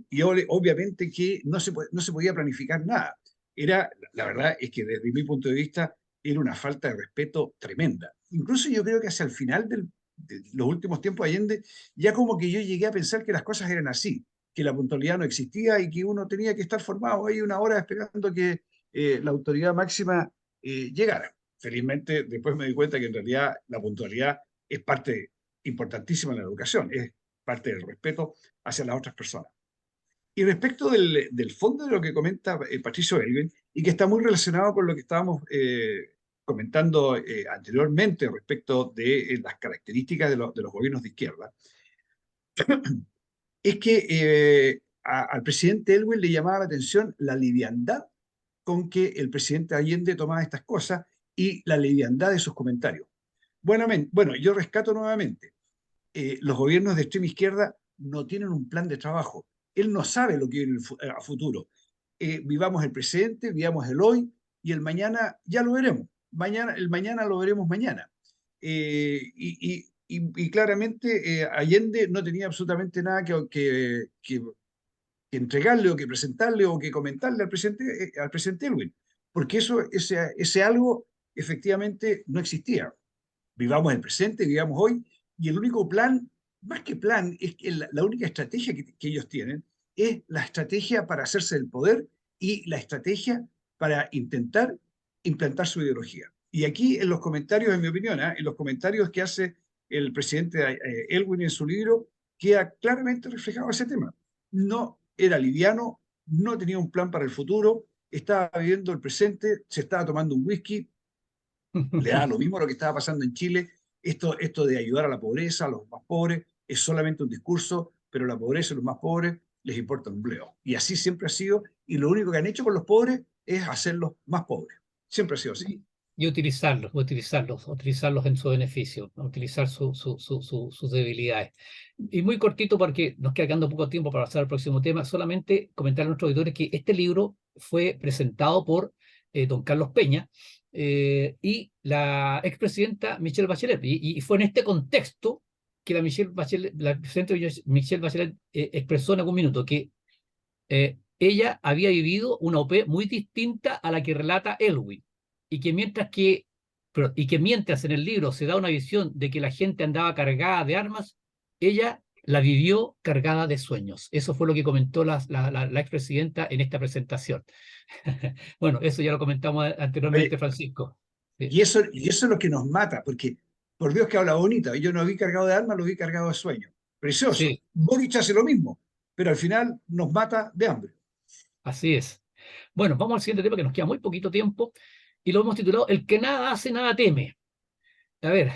y obviamente que no se podía planificar nada. La verdad es que desde mi punto de vista era una falta de respeto tremenda. Incluso yo creo que hacia el final de los últimos tiempos de Allende, ya como que yo llegué a pensar que las cosas eran así, que la puntualidad no existía y que uno tenía que estar formado ahí 1 hora esperando que la autoridad máxima llegara. Felizmente después me di cuenta que en realidad la puntualidad es parte importantísima de la educación, es parte del respeto hacia las otras personas. Y respecto del fondo de lo que comenta Patricio Aylwin, y que está muy relacionado con lo que estábamos comentando anteriormente respecto de las características de los gobiernos de izquierda, es que al presidente Elwin le llamaba la atención la liviandad con que el presidente Allende tomaba estas cosas y la liviandad de sus comentarios. Bueno, yo rescato nuevamente, los gobiernos de extrema izquierda no tienen un plan de trabajo. Él no sabe lo que viene a futuro. Vivamos el presente, vivamos el hoy y el mañana ya lo veremos. El mañana lo veremos mañana. Y claramente Allende no tenía absolutamente nada que entregarle o que presentarle o que comentarle al presidente Elwin, porque ese algo efectivamente no existía. Vivamos el presente, vivamos hoy, y el único plan, más que plan, es que la única estrategia que ellos tienen es la estrategia para hacerse del poder y la estrategia para intentar implantar su ideología. Y aquí en los comentarios, en mi opinión, en los comentarios que hace el presidente Elwin en su libro, queda claramente reflejado ese tema. No era liviano, no tenía un plan para el futuro, estaba viviendo el presente, se estaba tomando un whisky, le da lo mismo lo que estaba pasando en Chile. Esto de ayudar a la pobreza, a los más pobres, es solamente un discurso, pero la pobreza y los más pobres les importa un bledo. Y así siempre ha sido, y lo único que han hecho con los pobres es hacerlos más pobres. Siempre ha sido así. Y utilizarlos en su beneficio, utilizar sus debilidades. Y muy cortito, porque nos queda quedando poco tiempo para pasar al próximo tema, solamente comentar a nuestros auditores que este libro fue presentado por don Carlos Peña y la expresidenta Michelle Bachelet, y fue en este contexto que la presidenta Michelle Bachelet expresó en algún minuto que ella había vivido una OP muy distinta a la que relata Elwin, y que mientras en el libro se da una visión de que la gente andaba cargada de armas, ella la vivió cargada de sueños. Eso fue lo que comentó la expresidenta en esta presentación. Bueno, eso ya lo comentamos anteriormente, Oye, Francisco. Sí. y eso es lo que nos mata, porque por Dios que habla bonita, yo no lo vi cargado de armas, lo vi cargado de sueños. Precioso. Sí, Boric hace lo mismo, pero al final nos mata de hambre. así es. Bueno, vamos al siguiente tema, que nos queda muy poquito tiempo, y lo hemos titulado El que nada hace, nada teme. A ver,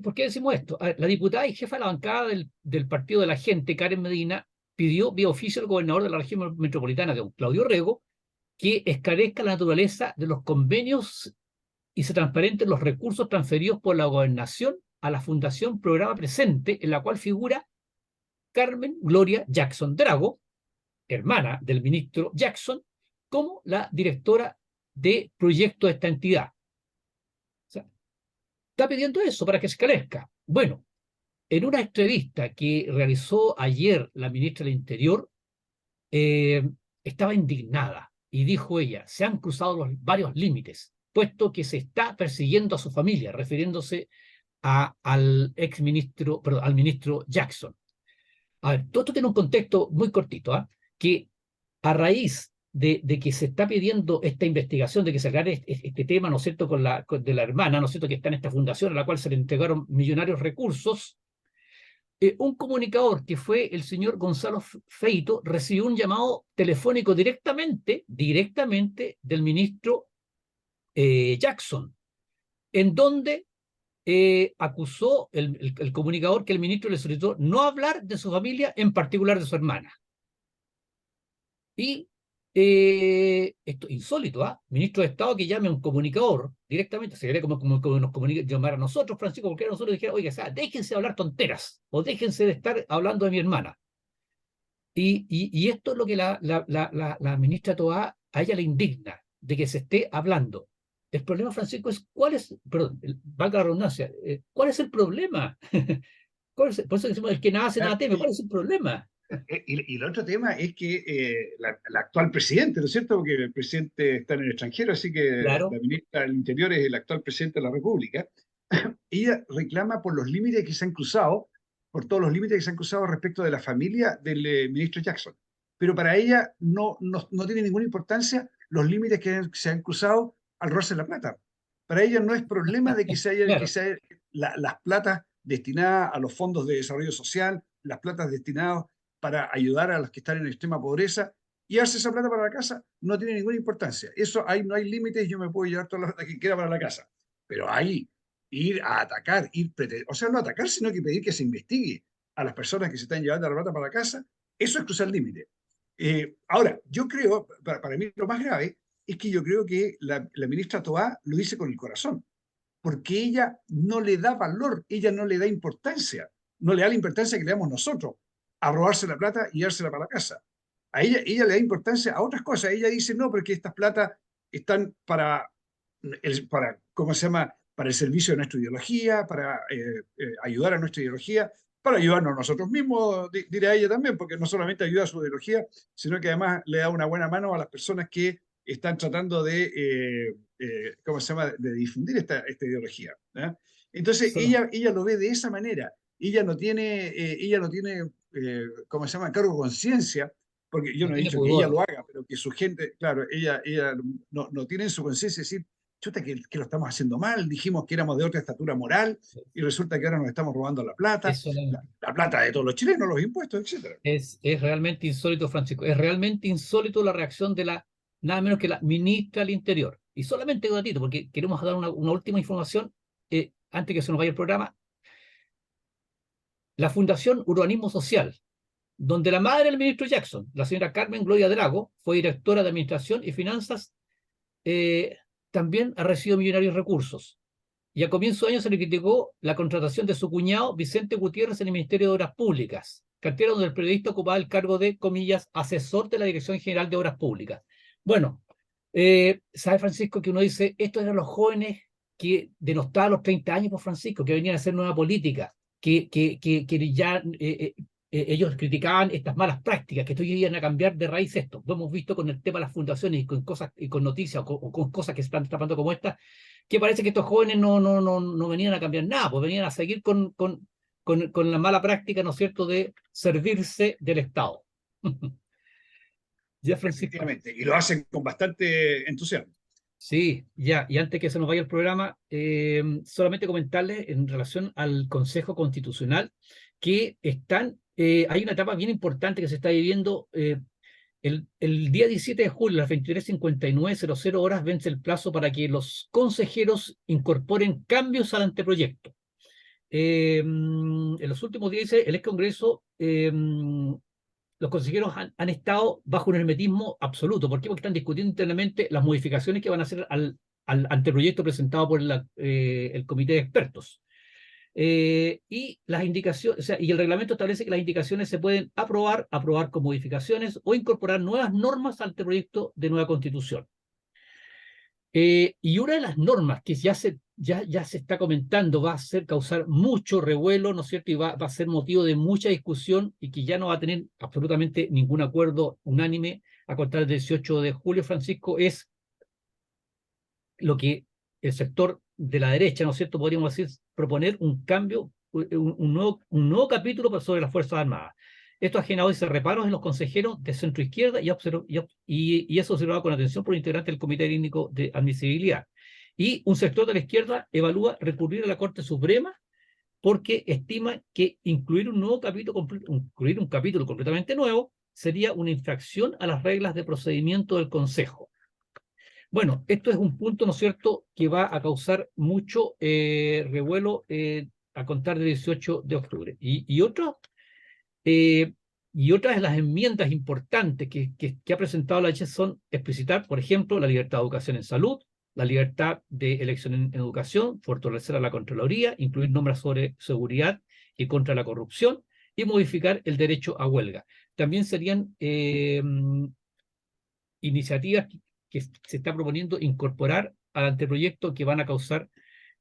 ¿por qué decimos esto? A ver, la diputada y jefa de la bancada del Partido de la Gente, Karen Medina, pidió vía oficio al gobernador de la región metropolitana, don Claudio Rego, que esclarezca la naturaleza de los convenios y se transparenten los recursos transferidos por la gobernación a la Fundación Programa Presente, en la cual figura Carmen Gloria Jackson Drago, hermana del ministro Jackson, como la directora de proyecto de esta entidad. O sea, está pidiendo eso para que se esclarezca. Bueno, en una entrevista que realizó ayer la ministra del Interior, estaba indignada y dijo ella, se han cruzado varios límites, puesto que se está persiguiendo a su familia, refiriéndose al exministro, perdón, al ministro Jackson. A ver, todo esto tiene un contexto muy cortito, que a raíz de que se está pidiendo esta investigación, de que se aclare este tema, ¿no es cierto?, de la hermana, ¿no es cierto?, que está en esta fundación a la cual se le entregaron millonarios recursos, un comunicador que fue el señor Gonzalo Feito recibió un llamado telefónico directamente del ministro Jackson, en donde acusó el comunicador que el ministro le solicitó no hablar de su familia, en particular de su hermana. Y esto insólito, ministro de Estado que llame a un comunicador directamente, sería como nos llamar a nosotros, Francisco, porque a nosotros dijera, oiga, déjense de hablar tonteras, o déjense de estar hablando de mi hermana. Y esto es lo que la ministra Toá, a ella le indigna, de que se esté hablando. El problema, Francisco, es perdón, valga la redundancia, ¿cuál es el problema? Por eso decimos, el que nada hace, nada teme. ¿Cuál es el problema? Y el otro tema es que la actual presidente, ¿no es cierto? Porque el presidente está en el extranjero, así que Claro, la ministra del Interior es el actual presidente de la República. Ella reclama por los límites que se han cruzado, por todos los límites que se han cruzado respecto de la familia del ministro Jackson. Pero para ella no tiene ninguna importancia los límites que se han cruzado al robarse la plata. Para ella no es problema de que claro. las platas destinadas a los fondos de desarrollo social, las platas destinadas para ayudar a los que están en extrema pobreza, y hace esa plata para la casa no tiene ninguna importancia. Eso ahí no hay límites, yo me puedo llevar toda la plata que quiera para la casa. Pero ahí ir a atacar, o sea, no atacar, sino que pedir que se investigue. a las personas que se están llevando la plata para la casa, eso es cruzar el límite. Ahora, yo creo, para mí lo más grave es que yo creo que la ministra Toá lo dice con el corazón, porque ella no le da valor, ella no le da importancia, no le da la importancia que le damos nosotros a robarse la plata y dársela para la casa. A ella le da importancia a otras cosas. Ella dice, no, porque estas plata están para, ¿cómo se llama? Para el servicio de nuestra ideología, para ayudar a nuestra ideología, para ayudarnos nosotros mismos, dirá ella también, porque no solamente ayuda a su ideología, sino que además le da una buena mano a las personas que están tratando de, ¿cómo se llama?, de difundir esta ideología. ¿Eh? Entonces, Solo, ella lo ve de esa manera. Ella no tiene ¿cómo se llama?, cargo de conciencia, porque yo no no he tiene dicho que ella pudor. lo haga, pero que su gente, claro, ella no tiene en su conciencia decir, chuta, que lo estamos haciendo mal, dijimos que éramos de otra estatura moral, y resulta que ahora nos estamos robando la plata, Es, la plata de todos los chilenos, los impuestos, etcétera. es realmente insólito, Francisco. Es realmente insólito la reacción de nada menos que la ministra del Interior. Y solamente un ratito, porque queremos dar una última información antes que se nos vaya el programa. La Fundación Urbanismo Social, donde la madre del ministro Jackson, la señora Carmen Gloria Drago, fue directora de Administración y Finanzas, también ha recibido millonarios recursos. Y a comienzo de año se le criticó la contratación de su cuñado Vicente Gutiérrez en el Ministerio de Obras Públicas, cartera donde el periodista ocupaba el cargo de, comillas, asesor de la Dirección General de Obras Públicas. Bueno, sabe Francisco que uno dice, estos eran los jóvenes que denostaban a los 30 años por Francisco, que venían a hacer nueva política, que ya ellos criticaban estas malas prácticas, que hoy iban a cambiar de raíz esto. Lo hemos visto con el tema de las fundaciones y con cosas y con noticias o con cosas que se están tapando como esta, que parece que estos jóvenes no venían a cambiar nada, pues venían a seguir con la mala práctica, ¿no es cierto?, de servirse del Estado. Ya, Francisco. Efectivamente, y lo hacen con bastante entusiasmo. Sí, ya, y antes que se nos vaya el programa, solamente comentarles en relación al Consejo Constitucional que hay una etapa bien importante que se está viviendo. El día 17 de julio, a las 23:59:00 vence el plazo para que los consejeros incorporen cambios al anteproyecto. En los últimos días, el ex Congreso, los consejeros han estado bajo un hermetismo absoluto. ¿Por qué? Porque están discutiendo internamente las modificaciones que van a hacer al anteproyecto presentado por el comité de expertos. Y las indicaciones, o sea, y el reglamento establece que las indicaciones se pueden aprobar con modificaciones o incorporar nuevas normas al anteproyecto de nueva constitución. Y una de las normas que ya se está comentando va a causar mucho revuelo, ¿no es cierto? Y va a ser motivo de mucha discusión y que ya no va a tener absolutamente ningún acuerdo unánime a contar del 18 de julio, Francisco, es lo que el sector de la derecha, ¿no es cierto?, podríamos decir, proponer un cambio, un nuevo capítulo sobre las Fuerzas Armadas. Esto ha generado ese reparos en los consejeros de centro izquierda y eso observado con atención por integrantes del Comité Técnico de Admisibilidad. Y un sector de la izquierda evalúa recurrir a la Corte Suprema porque estima que incluir un capítulo completamente nuevo sería una infracción a las reglas de procedimiento del Consejo. Bueno, esto es un punto, ¿no es cierto?, que va a causar mucho revuelo a contar del 18 de octubre. Y otras de las enmiendas importantes que ha presentado la HES son explicitar, por ejemplo, la libertad de educación en salud, la libertad de elección en educación, fortalecer a la Contraloría, incluir normas sobre seguridad y contra la corrupción, y modificar el derecho a huelga. También serían iniciativas que se está proponiendo incorporar al anteproyecto que van a causar,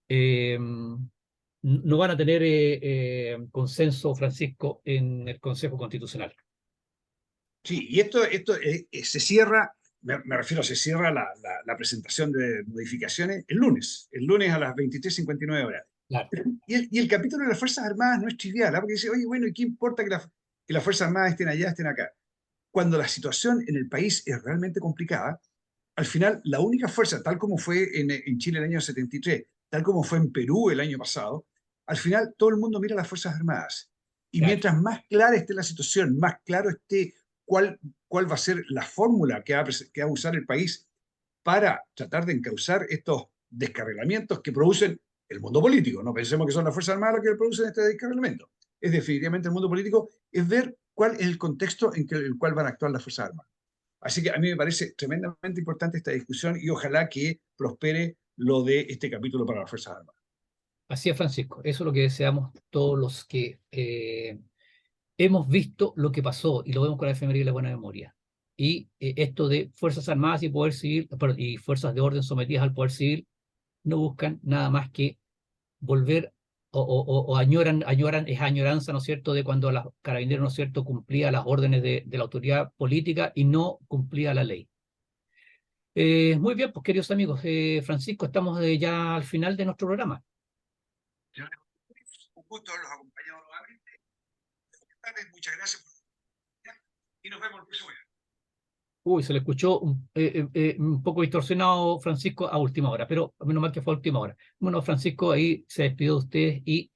no van a tener consenso, Francisco, en el Consejo Constitucional. Sí, y esto se cierra, me refiero, se cierra la presentación de modificaciones el lunes a las 23:59. Claro. Y el capítulo de las Fuerzas Armadas no es trivial, porque dice, oye, bueno, ¿y qué importa que las Fuerzas Armadas estén allá, estén acá? Cuando la situación en el país es realmente complicada, al final la única fuerza, tal como fue en Chile el año 73, tal como fue en Perú el año pasado, al final todo el mundo mira a las Fuerzas Armadas. Y Claro. mientras más clara esté la situación, más claro esté cuál va a ser la fórmula que va a usar el país para tratar de encauzar estos descarrilamientos que producen el mundo político. No pensemos que son las Fuerzas Armadas las que producen este descarrilamiento. es definitivamente el mundo político, es ver cuál es el contexto en el cual van a actuar las Fuerzas Armadas. Así que a mí me parece tremendamente importante esta discusión y ojalá que prospere lo de este capítulo para las Fuerzas Armadas. Así es, Francisco. Eso es lo que deseamos todos los que hemos visto lo que pasó y lo vemos con la efeméride y la buena memoria. Y esto de Fuerzas Armadas y Poder Civil, y Fuerzas de Orden sometidas al Poder Civil, no buscan nada más que volver o añoran, es añoranza, ¿no es cierto?, de cuando los carabineros, ¿no es cierto?, cumplía las órdenes de la autoridad política y no cumplía la ley. Muy bien, pues queridos amigos, Francisco, estamos ya al final de nuestro programa. Un gusto haberlos acompañado nuevamente. Muchas gracias y nos vemos el próximo día. Uy, se le escuchó un poco distorsionado, Francisco, a última hora, pero menos mal que fue a última hora. Bueno, Francisco, ahí se despidió de ustedes y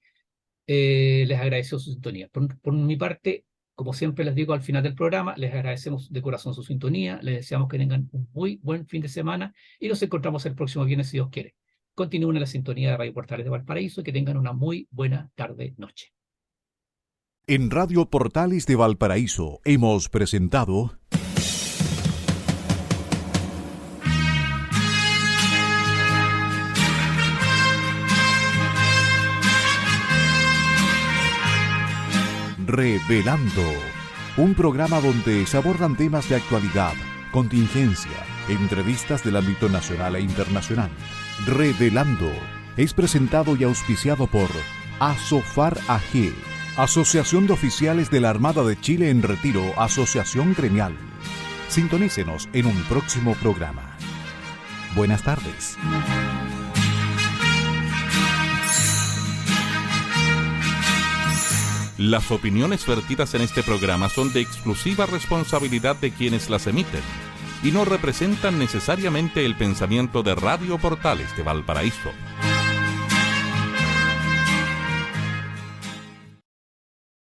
les agradeció su sintonía. Por mi parte, como siempre les digo al final del programa, les agradecemos de corazón su sintonía, les deseamos que tengan un muy buen fin de semana y nos encontramos el próximo viernes si Dios quiere. Continúen en la sintonía de Radio Portales de Valparaíso y que tengan una muy buena tarde-noche. En Radio Portales de Valparaíso hemos presentado Revelando, un programa donde se abordan temas de actualidad, contingencia, entrevistas del ámbito nacional e internacional. Revelando es presentado y auspiciado por Asofar AG, Asociación de Oficiales de la Armada de Chile en Retiro, Asociación Gremial. Sintonícenos en un próximo programa. Buenas tardes. Las opiniones vertidas en este programa son de exclusiva responsabilidad de quienes las emiten y no representan necesariamente el pensamiento de Radio Portales de Valparaíso.